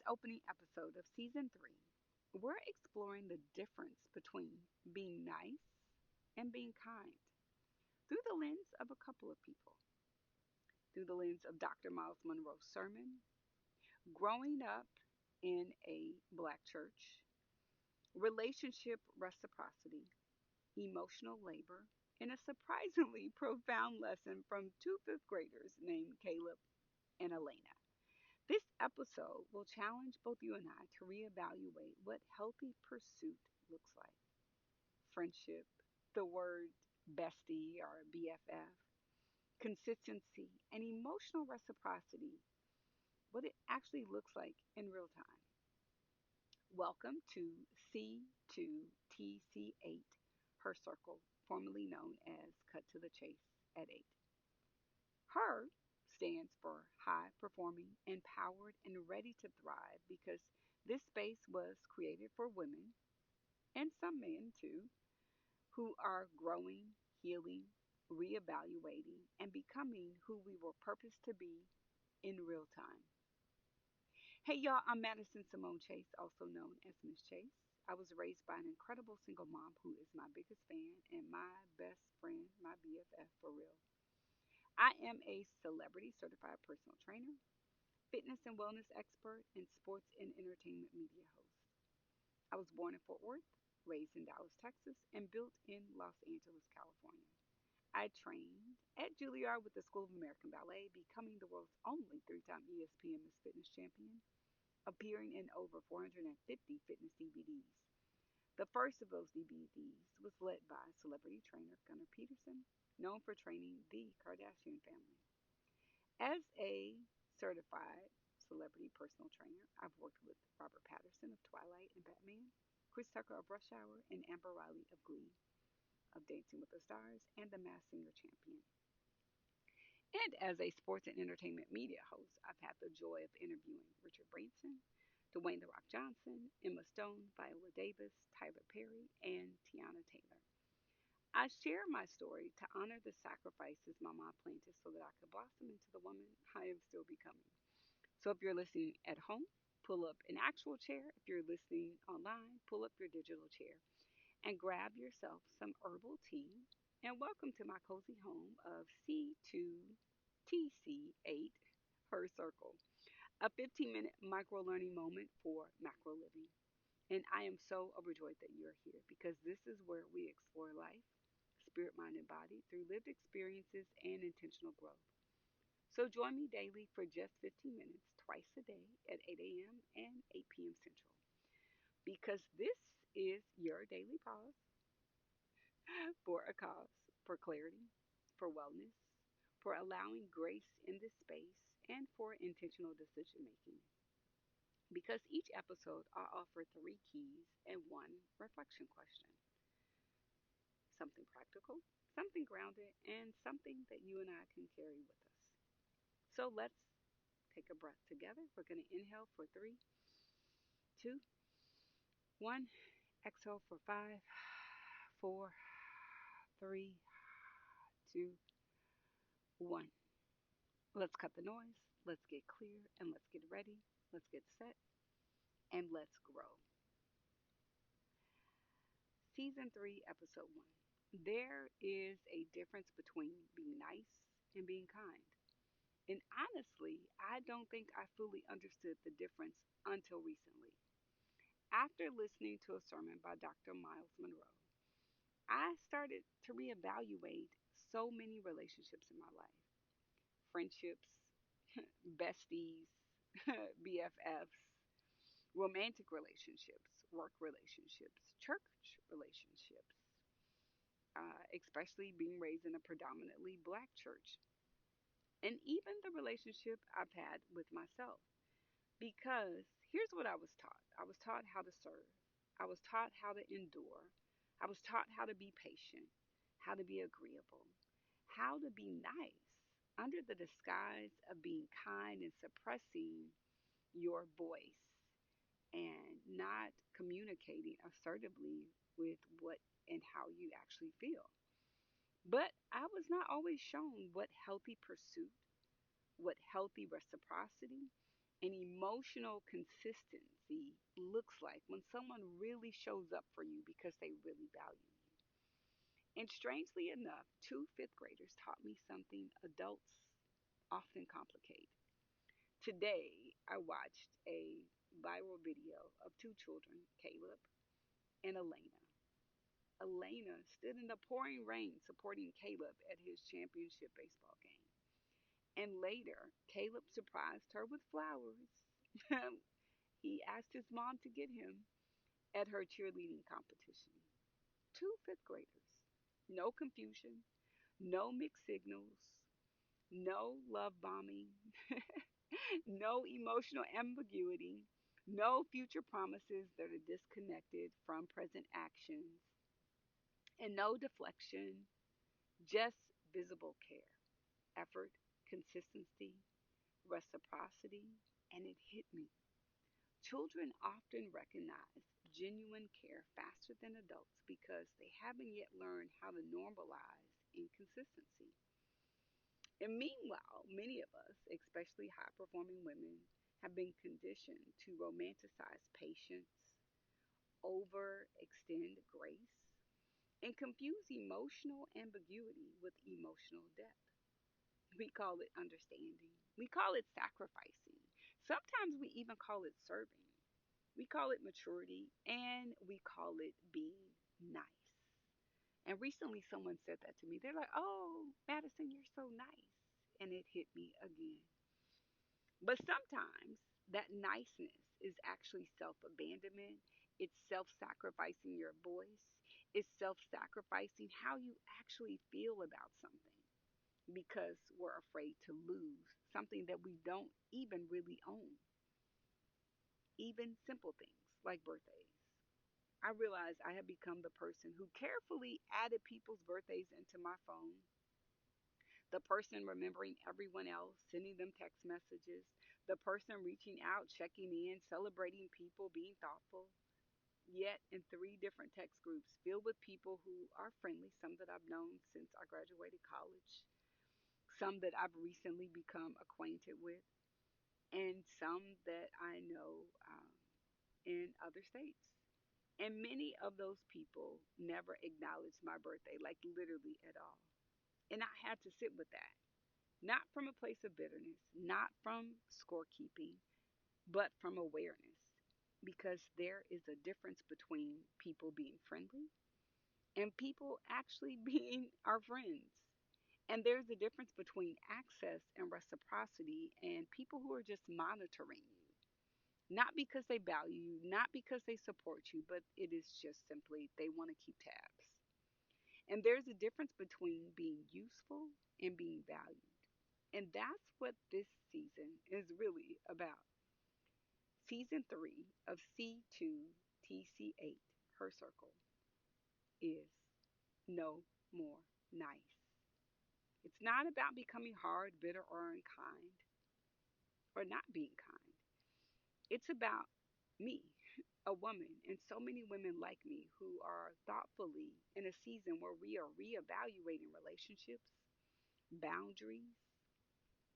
opening episode of season 3, we're exploring the difference between being nice and being kind through the lens of a couple of people, through the lens of Dr. Myles Munroe's sermon, growing up in a black church, relationship reciprocity, emotional labor, and a surprisingly profound lesson from two fifth graders named Caleb and Alayna. This episode will challenge both you and I to reevaluate what healthy pursuit looks like. Friendship, the word bestie or BFF, consistency, and emotional reciprocity, what it actually looks like in real time. Welcome to C2TC8 Her Circle, formerly known as Cut to the Chase at 8. Her stands for high performing, empowered, and ready to thrive because this space was created for women and some men too who are growing, healing, reevaluating, and becoming who we were purposed to be in real time. Hey y'all, I'm Madison Samone Chase, also known as Miss Chase. I was raised by an incredible single mom who is my biggest fan and my best friend, my BFF for real. I am a celebrity certified personal trainer, fitness and wellness expert, and sports and entertainment media host. I was born in Fort Worth, raised in Dallas, Texas, and built in Los Angeles, California. I trained at Juilliard with the School of American Ballet, becoming the world's only three-time ESPN Miss Fitness champion, appearing in over 450 fitness DVDs. The first of those DVDs was led by celebrity trainer Gunnar Peterson, known for training the Kardashian family. As a certified celebrity personal trainer, I've worked with Robert Pattinson of Twilight and Batman, Chris Tucker of Rush Hour, and Amber Riley of Glee, of Dancing with the Stars, and The Masked Singer champion. And as a sports and entertainment media host, I've had the joy of interviewing Richard Branson, Dwayne The Rock Johnson, Emma Stone, Viola Davis, Tyler Perry, and Tiana Taylor. I share my story to honor the sacrifices my mom planted so that I could blossom into the woman I am still becoming. So if you're listening at home, pull up an actual chair. If you're listening online, pull up your digital chair and grab yourself some herbal tea. And welcome to my cozy home of C2TC8 Her Circle, a 15-minute micro learning moment for macro living. And I am so overjoyed that you're here because this is where we explore life, spirit, mind, and body through lived experiences and intentional growth. So join me daily for just 15 minutes, twice a day at 8 a.m. and 8 p.m. Central. Because this is your daily pause for a cause, for clarity, for wellness, for allowing grace in this space, and for intentional decision making. Because each episode, I offer 3 keys and one reflection question, something practical, something grounded, and something that you and I can carry with us. So let's take a breath together. We're going to inhale for 3, 2, 1. Exhale for 5, 4, 3, 2, 1. Let's cut the noise. Let's get clear and let's get ready. Let's get set and let's grow. Season 3, Episode 1. There is a difference between being nice and being kind. And honestly, I don't think I fully understood the difference until recently. After listening to a sermon by Dr. Myles Munroe, I started to reevaluate so many relationships in my life, friendships, besties, BFFs, romantic relationships, work relationships, church relationships, especially being raised in a predominantly black church, and even the relationship I've had with myself. Because here's what I was taught: I was taught how to serve, I was taught how to endure, I was taught how to be patient, how to be agreeable, how to be nice under the disguise of being kind and suppressing your voice and not communicating assertively with what and how you actually feel. But I was not always shown what healthy pursuit, what healthy reciprocity, And emotional consistency looks like when someone really shows up for you because they really value you. And strangely enough, two fifth graders taught me something adults often complicate. Today, I watched a viral video of two children, Caleb and Alayna. Alayna stood in the pouring rain supporting Caleb at his championship baseball game. And later, Caleb surprised her with flowers. He asked his mom to get him at her cheerleading competition. Two fifth graders. No confusion, no mixed signals, no love bombing, no emotional ambiguity, no future promises that are disconnected from present actions, and no deflection, just visible care, effort, consistency, reciprocity, and it hit me. Children often recognize genuine care faster than adults because they haven't yet learned how to normalize inconsistency. And meanwhile, many of us, especially high performing women, have been conditioned to romanticize patience, overextend grace, and confuse emotional ambiguity with emotional depth. We call it understanding. We call it sacrificing. Sometimes we even call it serving. We call it maturity and we call it being nice. And recently someone said that to me. They're like, "Oh, Madison, you're so nice." And it hit me again. But sometimes that niceness is actually self abandonment. It's self sacrificing your voice. It's self sacrificing how you actually feel about something because we're afraid to lose something that we don't even really own. Even simple things like birthdays. I realize I have become the person who carefully added people's birthdays into my phone, the person remembering everyone else, sending them text messages, the person reaching out, checking in, celebrating people, being thoughtful. Yet, in three different text groups filled with people who are friendly, some that I've known since I graduated college, some that I've recently become acquainted with, and some that I know in other states. And many of those people never acknowledged my birthday, like literally at all. And I had to sit with that, not from a place of bitterness, not from scorekeeping, but from awareness. Because there is a difference between people being friendly and people actually being our friends. And there's a difference between access and reciprocity and people who are just monitoring you. Not because they value you, not because they support you, but it is just simply they want to keep tabs. And there's a difference between being useful and being valued. And that's what this season is really about. Season 3 of C2TC8 Her Circle is no more nice. It's not about becoming hard, bitter, or unkind, or not being kind. It's about me, a woman, and so many women like me who are thoughtfully in a season where we are reevaluating relationships, boundaries,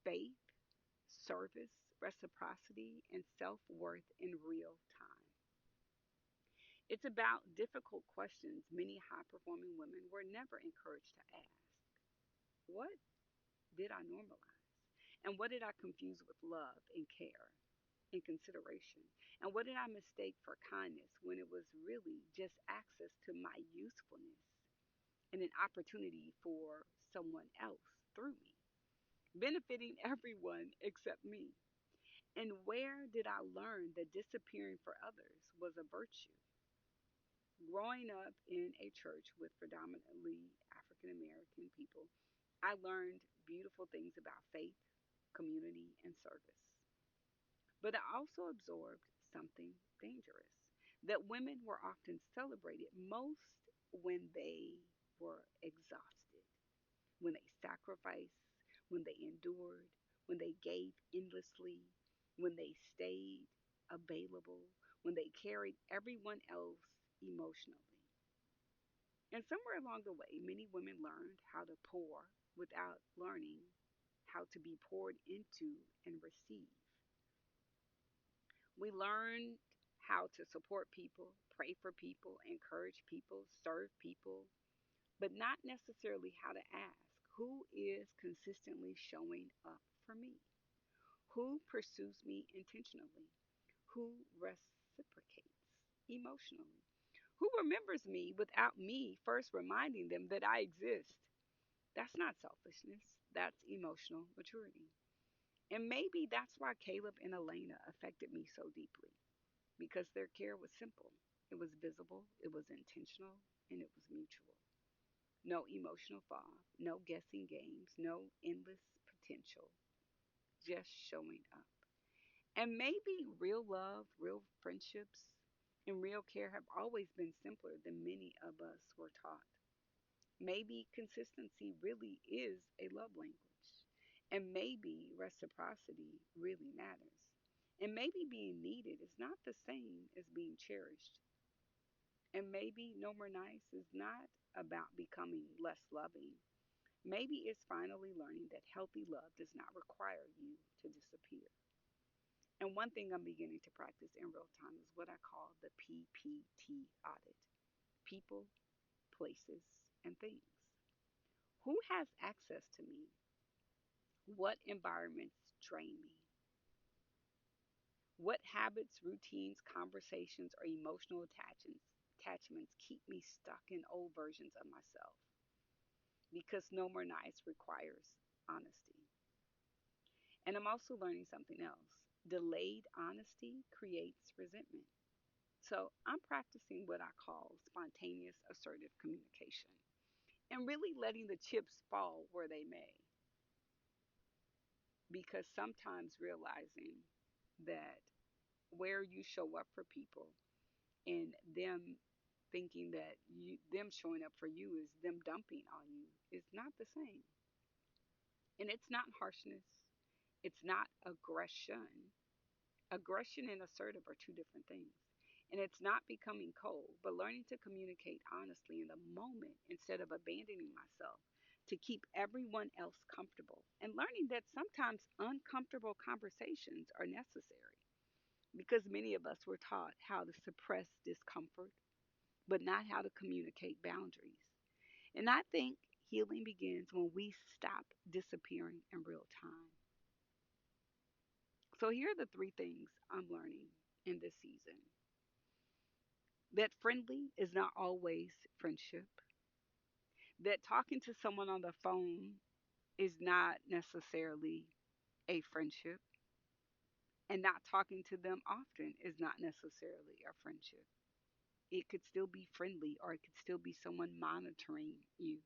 faith, service, reciprocity, and self worth in real time. It's about difficult questions many high performing women were never encouraged to ask. What did I normalize? And what did I confuse with love and care and consideration? And what did I mistake for kindness when it was really just access to my usefulness and an opportunity for someone else through me, benefiting everyone except me? And where did I learn that disappearing for others was a virtue? Growing up in a church with predominantly African American people, I learned beautiful things about faith, community, and service. But I also absorbed something dangerous that women were often celebrated most when they were exhausted, when they sacrificed, when they endured, when they gave endlessly, when they stayed available, when they carried everyone else emotionally. And somewhere along the way, many women learned how to pour without learning how to be poured into and receive. We learned how to support people, pray for people, encourage people, serve people, but not necessarily how to ask who is consistently showing up for me, who pursues me intentionally, who reciprocates emotionally, who remembers me without me first reminding them that I exist. That's not selfishness, that's emotional maturity. And maybe that's why Caleb and Alayna affected me so deeply, because their care was simple. It was visible, it was intentional, and it was mutual. No emotional fog, no guessing games, no endless potential, just showing up. And maybe real love, real friendships, and real care have always been simpler than many of us were taught. Maybe consistency really is a love language. And maybe reciprocity really matters. And maybe being needed is not the same as being cherished. And maybe no more nice is not about becoming less loving. Maybe it's finally learning that healthy love does not require you to disappear. And one thing I'm beginning to practice in real time is what I call the PPT audit: people, places, and things. Who has access to me? What environments drain me? What habits, routines, conversations, or emotional attachments keep me stuck in old versions of myself? Because no more nice requires honesty. And I'm also learning something else. Delayed honesty creates resentment. So I'm practicing what I call spontaneous assertive communication and really letting the chips fall where they may. Because sometimes realizing that where you show up for people and them thinking that them showing up for you is them dumping on you is not the same. And it's not harshness, it's not aggression. Aggression and assertive are two different things. And it's not becoming cold, but learning to communicate honestly in the moment instead of abandoning myself to keep everyone else comfortable. And learning that sometimes uncomfortable conversations are necessary because many of us were taught how to suppress discomfort, but not how to communicate boundaries. And I think healing begins when we stop disappearing in real time. So here are the three things I'm learning in this season: that friendly is not always friendship, that talking to someone on the phone is not necessarily a friendship, and not talking to them often is not necessarily a friendship. It could still be friendly, or it could still be someone monitoring you.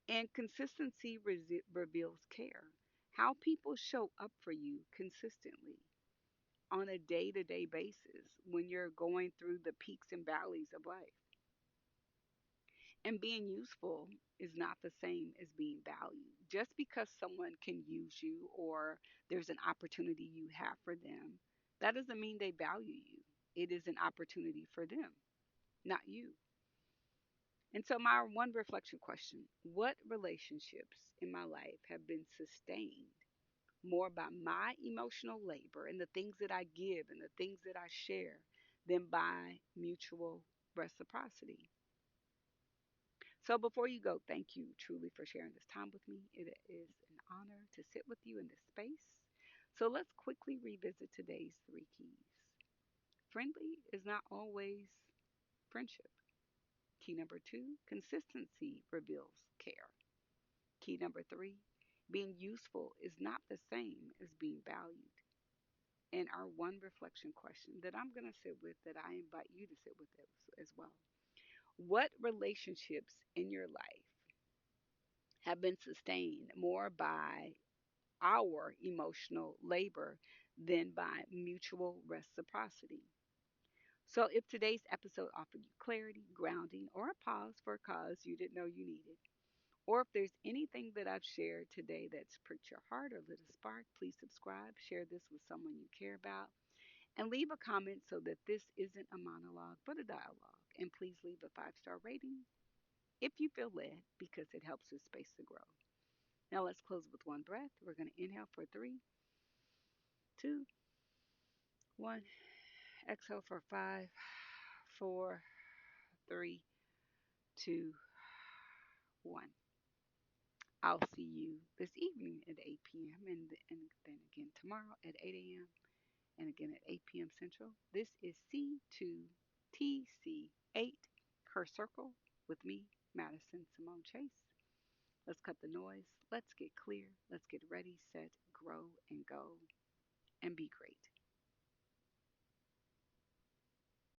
And consistency reveals care. How people show up for you consistently on a day to day basis when you're going through the peaks and valleys of life. And being useful is not the same as being valued. Just because someone can use you or there's an opportunity you have for them, that doesn't mean they value you. It is an opportunity for them, not you. And so, my one reflection question: what relationships in my life have been sustained more by my emotional labor and the things that I give and the things that I share than by mutual reciprocity? So before you go, thank you truly for sharing this time with me. It is an honor to sit with you in this space. So let's quickly revisit today's three keys. Friendly is not always friendship. Key number two: consistency reveals care. Key number three: being useful is not the same as being valued. And our one reflection question that I'm going to sit with, that I invite you to sit with as well: what relationships in your life have been sustained more by our emotional labor than by mutual reciprocity? So, if today's episode offered you clarity, grounding, or a pause for a cause you didn't know you needed, or if there's anything that I've shared today that's pricked your heart or lit a spark, please subscribe, share this with someone you care about, and leave a comment so that this isn't a monologue but a dialogue. And please leave a 5-star rating if you feel led, because it helps this space to grow. Now let's close with one breath. We're going to inhale for 3, 2, One. Exhale for five, four, three, two, one. I'll see you this evening at 8 p.m. and then again tomorrow at 8 a.m. and again at 8 p.m. Central. This is C2TC8 Her Circle with me, Madison Samone Chase. Let's cut the noise. Let's get clear. Let's get ready, set, grow, and go, and be great.